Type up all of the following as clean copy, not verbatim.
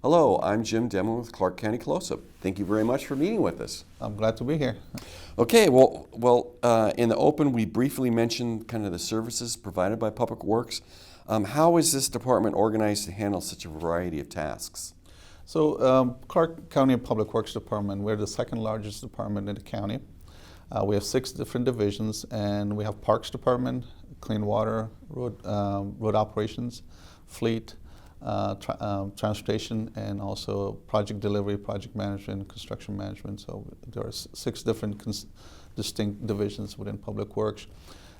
Hello, I'm Jim Demon with Clark County Close-Up. Thank you very much for meeting with us. I'm glad to be here. Okay, well, in the open, we briefly mentioned kind of the services provided by Public Works. How is this department organized to handle such a variety of tasks? So Clark County Public Works Department, we're the second largest department in the county. We have 6 different divisions, and we have Parks Department, Clean Water, Road Operations, Fleet, Transportation, and also Project Delivery, Project Management, Construction Management. So there are 6 different distinct divisions within Public Works.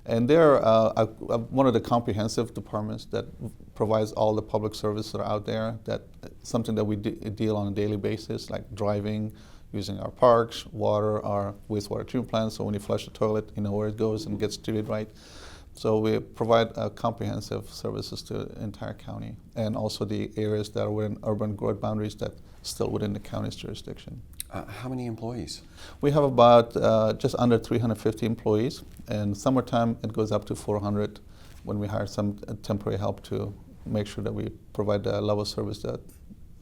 And they're one of the comprehensive departments that provides all the public services that are out there, that something that we deal on a daily basis, like driving, using our parks, water, our wastewater treatment plants, so when you flush the toilet, you know where it goes and gets treated right. So we provide comprehensive services to the entire county, and also the areas that are within urban growth boundaries that still within the county's jurisdiction. How many employees? We have about just under 350 employees, and summertime it goes up to 400 when we hire some temporary help to make sure that we provide the level of service that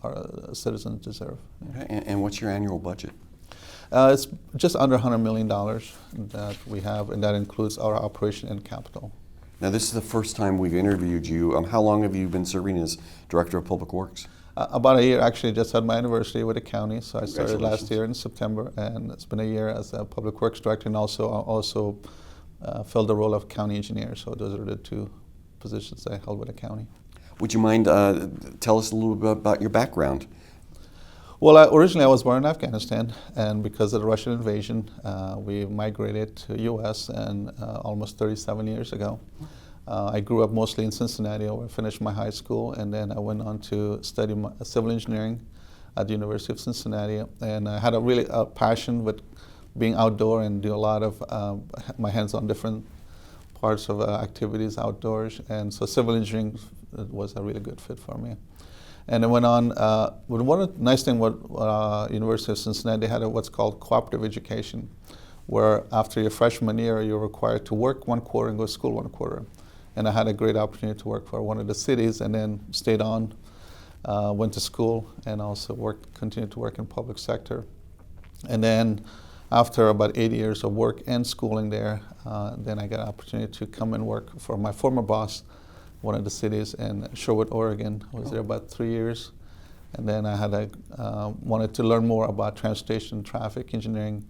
our citizens deserve. Okay. And what's your annual budget? It's just under $100 million that we have, and that includes our operation and capital. Now, this is the first time we've interviewed you. How long have you been serving as Director of Public Works? About a year. Actually, just had my anniversary with the county, so I started last year in September, and it's been a year as a Public Works Director, and also filled the role of county engineer. So those are the 2 positions I held with the county. Would you mind tell us a little bit about your background? Well, originally I was born in Afghanistan, and because of the Russian invasion, we migrated to U.S. and almost 37 years ago. I grew up mostly in Cincinnati, where I finished my high school, and then I went on to study civil engineering at the University of Cincinnati, and I had a really passion with being outdoor and do a lot of my hands on different parts of activities outdoors, and so civil engineering was a really good fit for me. And I went on, one nice thing with University of Cincinnati, they had what's called cooperative education, where after your freshman year, you're required to work 1 quarter and go to school 1 quarter. And I had a great opportunity to work for one of the cities, and then stayed on, went to school, and also continued to work in public sector. And then after about 8 years of work and schooling there, then I got an opportunity to come and work for my former boss, one of the cities in Sherwood, Oregon. I was there about 3 years. And then I had wanted to learn more about transportation and traffic engineering,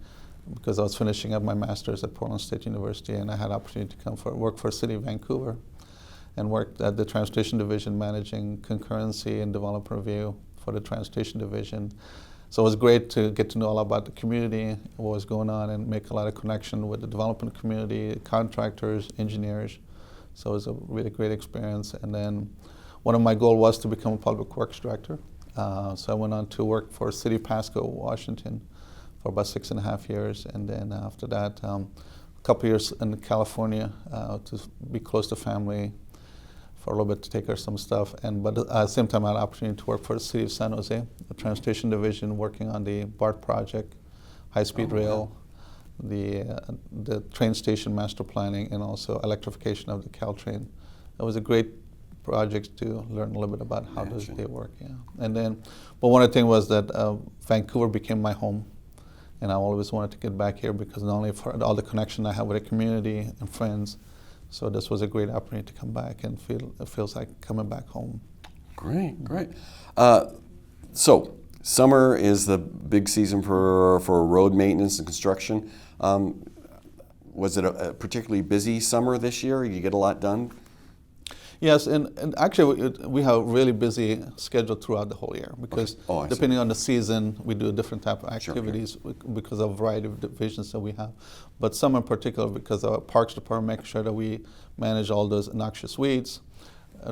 because I was finishing up my master's at Portland State University, and I had an opportunity to come work for the City of Vancouver, and worked at the Transportation Division managing concurrency and development review for the Transportation Division. So it was great to get to know all about the community, what was going on, and make a lot of connection with the development community, contractors, engineers. So it was a really great experience. And then one of my goals was to become a Public Works Director. So I went on to work for City of Pasco, Washington, for about 6.5 years, and then after that, a couple years in California to be close to family for a little bit, to take care of some stuff. But at the same time, I had an opportunity to work for the City of San Jose, the Transportation Division, working on the BART project, high-speed rail, the train station master planning, and also electrification of the Caltrain. It was a great project to learn a little bit about how does they work. Yeah. And then, but one of the things was that Vancouver became my home. And I always wanted to get back here, because not only for all the connection I have with the community and friends, so this was a great opportunity to come back, and it feels like coming back home. Great, great. So summer is the big season for road maintenance and construction. Was it a particularly busy summer this year? Did you get a lot done? Yes, and actually we have a really busy schedule throughout the whole year, because depending on the season, we do a different type of activities because of a variety of divisions that we have. But some in particular, because our Parks Department makes sure that we manage all those noxious weeds.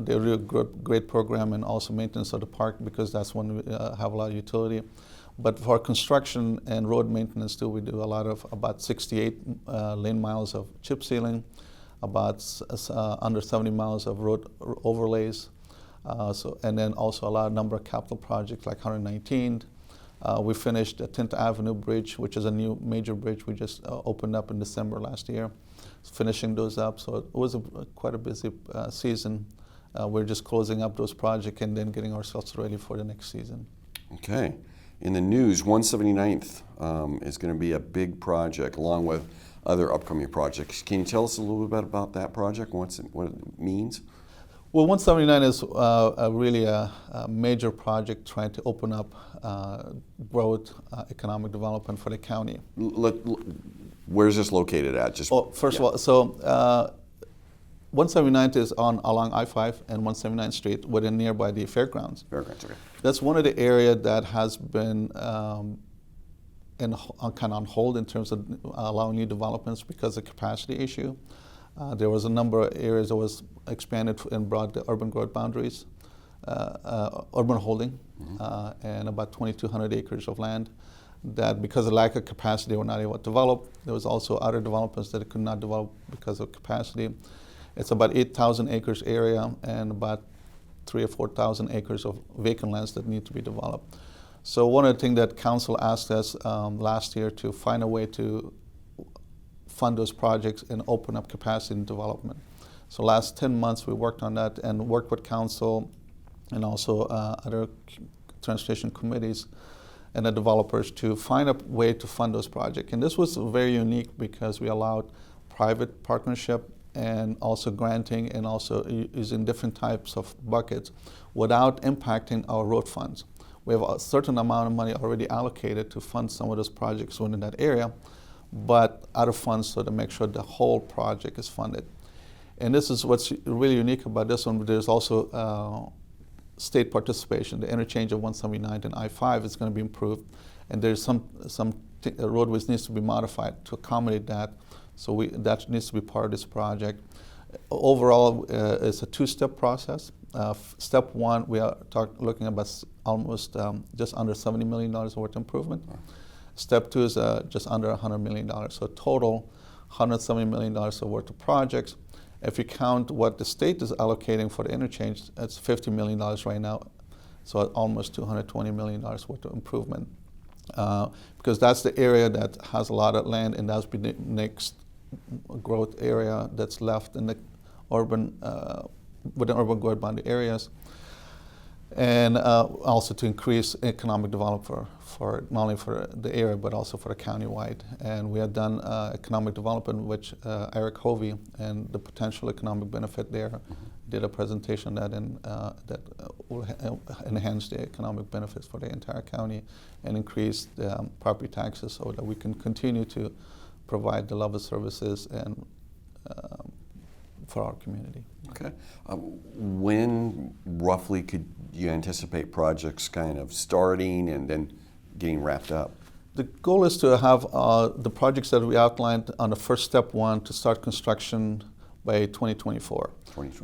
They're a really great program, and also maintenance of the park, because that's when we have a lot of utility. But for construction and road maintenance too, we do a lot of about 68 lane miles of chip sealing, about under 70 miles of road overlays, and then also a lot of number of capital projects like 119. We finished the 10th Avenue Bridge, which is a new major bridge we just opened up in December last year, finishing those up. So it was quite a busy season. We're just closing up those projects and then getting ourselves ready for the next season. Okay. In the news, 179th is going to be a big project along with other upcoming projects. Can you tell us a little bit about that project, what it means? Well, 179 is really a major project trying to open up growth, economic development for the county. Where's this located at? Just First of all, so 179th is along I-5 and 179th Street, within nearby the fairgrounds. Fairgrounds, okay. That's one of the areas that has been kind of on hold in terms of allowing new developments because of capacity issue. There was a number of areas that was expanded and brought the urban growth boundaries, urban holding, and about 2,200 acres of land that because of lack of capacity they were not able to develop. There was also other developments that could not develop because of capacity. It's about 8,000 acres area and about 3,000 or 4,000 acres of vacant lands that need to be developed. So one of the things that council asked us last year to find a way to fund those projects and open up capacity and development. So last 10 months we worked on that and worked with council and also other transportation committees and the developers to find a way to fund those projects. And this was very unique because we allowed private partnership and also granting and also using different types of buckets without impacting our road funds. We have a certain amount of money already allocated to fund some of those projects within that area, but other funds so to make sure the whole project is funded. And this is what's really unique about this one. There's also state participation. The interchange of 179 and I-5 is going to be improved, and there's some roadways needs to be modified to accommodate that. So that needs to be part of this project. Overall, it's a two-step process. Step one, we are looking about almost just under $70 million worth of improvement. Step two is just under $100 million. So total, $170 million worth of projects. If you count what the state is allocating for the interchange, it's $50 million right now. So almost $220 million worth of improvement. Because that's the area that has a lot of land, and that's the next growth area that's left in the urban, within urban growth boundary areas. And also to increase economic development for not only for the area but also for the county-wide. And we have done economic development, which Eric Hovey and the potential economic benefit there did a presentation that will enhance the economic benefits for the entire county and increase the property taxes so that we can continue to provide the level of services and for our community. Okay. When roughly could you anticipate projects kind of starting and then getting wrapped up? The goal is to have the projects that we outlined on the first step one to start construction by 2024.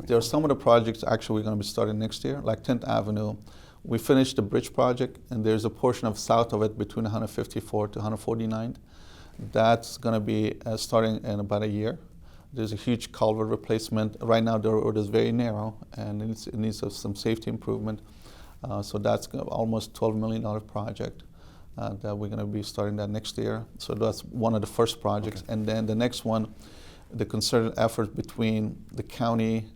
There are some of the projects actually we're going to be starting next year, like 10th Avenue. We finished the bridge project, and there's a portion of south of it between 154 to 149. That's going to be starting in about a year. There's a huge culvert replacement. Right now the road is very narrow and it needs some safety improvement. So that's almost $12 million project that we're going to be starting that next year. So that's one of the first projects. Okay. And then the next one, the concerted effort between the county,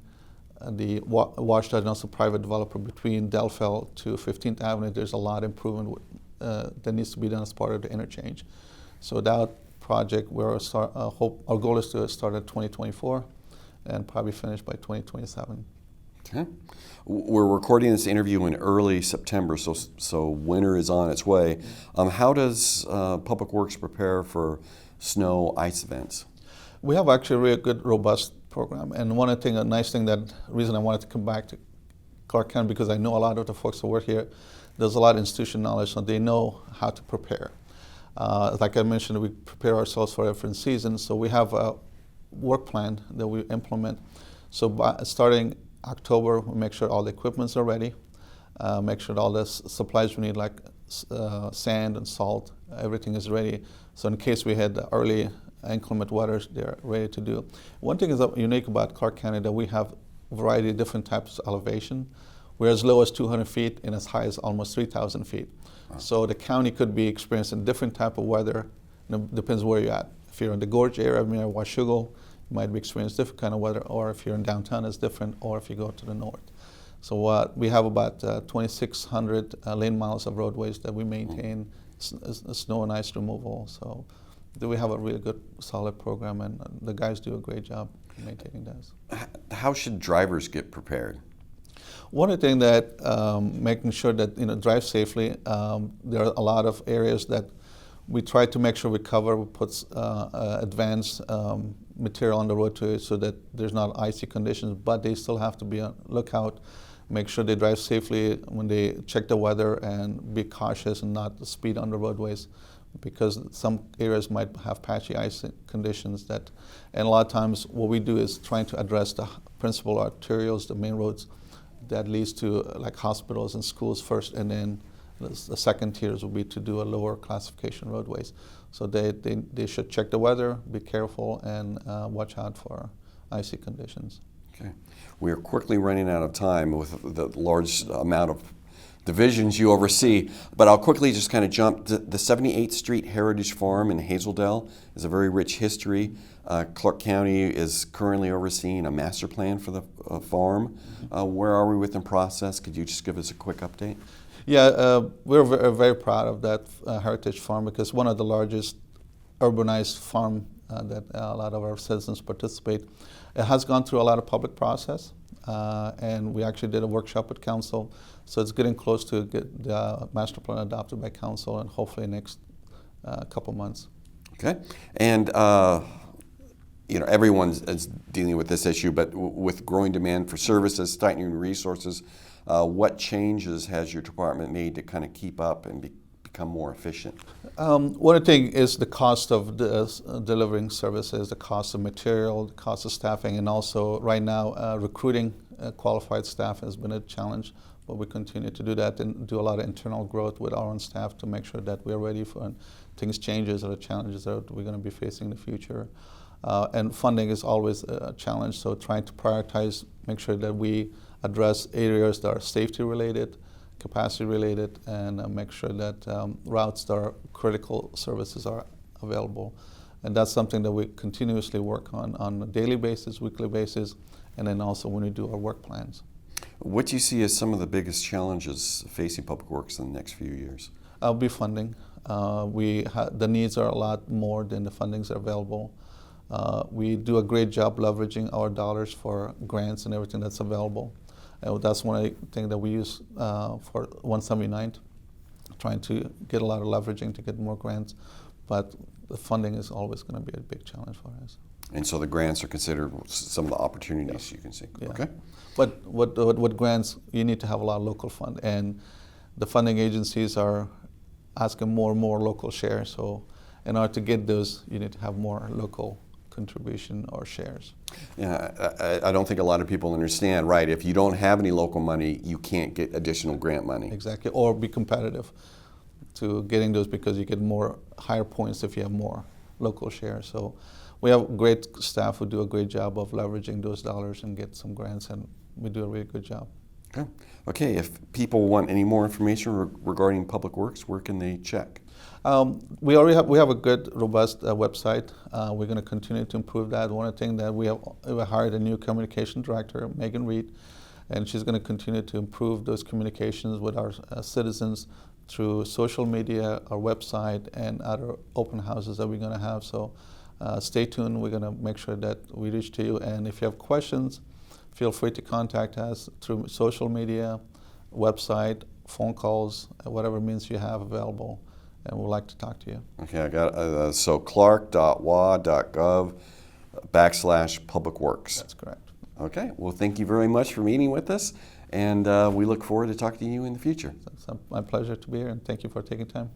the WashDOT and also private developer between Delphel to 15th Avenue, there's a lot of improvement that needs to be done as part of the interchange. So that project, our goal is to start at 2024 and probably finish by 2027. Okay. We're recording this interview in early September, so winter is on its way. How does Public Works prepare for snow ice events? We have actually a really good, robust program. And one thing, a nice thing, reason I wanted to come back to Clark County, because I know a lot of the folks that work here, there's a lot of institutional knowledge, so they know how to prepare. Like I mentioned, we prepare ourselves for different seasons, so we have a work plan that we implement. So starting October, we make sure all the equipments are ready, make sure all the supplies we need, like sand and salt, everything is ready. So in case we had early inclement weather, they're ready to do. One thing is unique about Clark County that we have a variety of different types of elevation. We're as low as 200 feet and as high as almost 3,000 feet. Wow. So the county could be experiencing different type of weather. It depends where you're at. If you're in the gorge area near Washougal, you might be experiencing different kind of weather, or if you're in downtown, it's different, or if you go to the north. So we have about 2,600 lane miles of roadways that we maintain, snow and ice removal. So we have a really good, solid program, and the guys do a great job maintaining those. How should drivers get prepared? One of the things that making sure that drive safely. There are a lot of areas that we try to make sure we cover. We put advanced material on the road to it so that there's not icy conditions, but they still have to be on lookout. Make sure they drive safely when they check the weather, and be cautious and not speed on the roadways, because some areas might have patchy ice conditions. And a lot of times what we do is trying to address the principal arterials, the main roads that leads to like hospitals and schools first, and then the second tiers will be to do a lower classification roadways. So they should check the weather, be careful, and watch out for icy conditions. Okay. We are quickly running out of time with the large amount of divisions you oversee, but I'll quickly just kind of jump. The 78th Street Heritage Farm in Hazeldale is a very rich history. Clark County is currently overseeing a master plan for the farm. Where are we with the process? Could you just give us a quick update? Yeah, we're very proud of that heritage farm, because one of the largest urbanized farm that a lot of our citizens participate. It has gone through a lot of public process, and we actually did a workshop with council. So it's getting close to get the master plan adopted by council, and hopefully next couple months. Okay, and everyone is dealing with this issue, but with growing demand for services, tightening resources, what changes has your department made to kind of keep up and become more efficient? One thing is the cost of delivering services, the cost of material, the cost of staffing, and also right now recruiting qualified staff has been a challenge, but we continue to do that and do a lot of internal growth with our own staff to make sure that we're ready for when things changes or the challenges that we're going to be facing in the future. And funding is always a challenge, so trying to prioritize, make sure that we address areas that are safety related, capacity related, and make sure that routes that are critical services are available. And that's something that we continuously work on a daily basis, weekly basis, and then also when we do our work plans. What do you see as some of the biggest challenges facing Public Works in the next few years? It'll be funding. The needs are a lot more than the fundings are available. We do a great job leveraging our dollars for grants and everything that's available. That's one thing that we use for 179, trying to get a lot of leveraging to get more grants, but the funding is always going to be a big challenge for us. And so the grants are considered some of the opportunities you can see. Yeah. Okay. But what grants, you need to have a lot of local fund, and the funding agencies are asking more and more local shares. So in order to get those, you need to have more local contribution or shares. Yeah, I don't think a lot of people understand, right? If you don't have any local money, you can't get additional grant money. Exactly, or be competitive to getting those, because you get higher points if you have more local shares. So we have great staff who do a great job of leveraging those dollars and get some grants, and we do a really good job. Okay. Okay, if people want any more information regarding Public Works, where can they check? We have a good, robust website. We're going to continue to improve that. One of the things that we hired a new communication director, Megan Reed, and she's going to continue to improve those communications with our citizens through social media, our website, and other open houses that we're going to have. So stay tuned. We're going to make sure that we reach to you. And if you have questions, feel free to contact us through social media, website, phone calls, whatever means you have available. And we'd like to talk to you. Okay, I got so clark.wa.gov/publicworks. That's correct. Okay, well, thank you very much for meeting with us, and we look forward to talking to you in the future. It's my pleasure to be here, and thank you for taking time.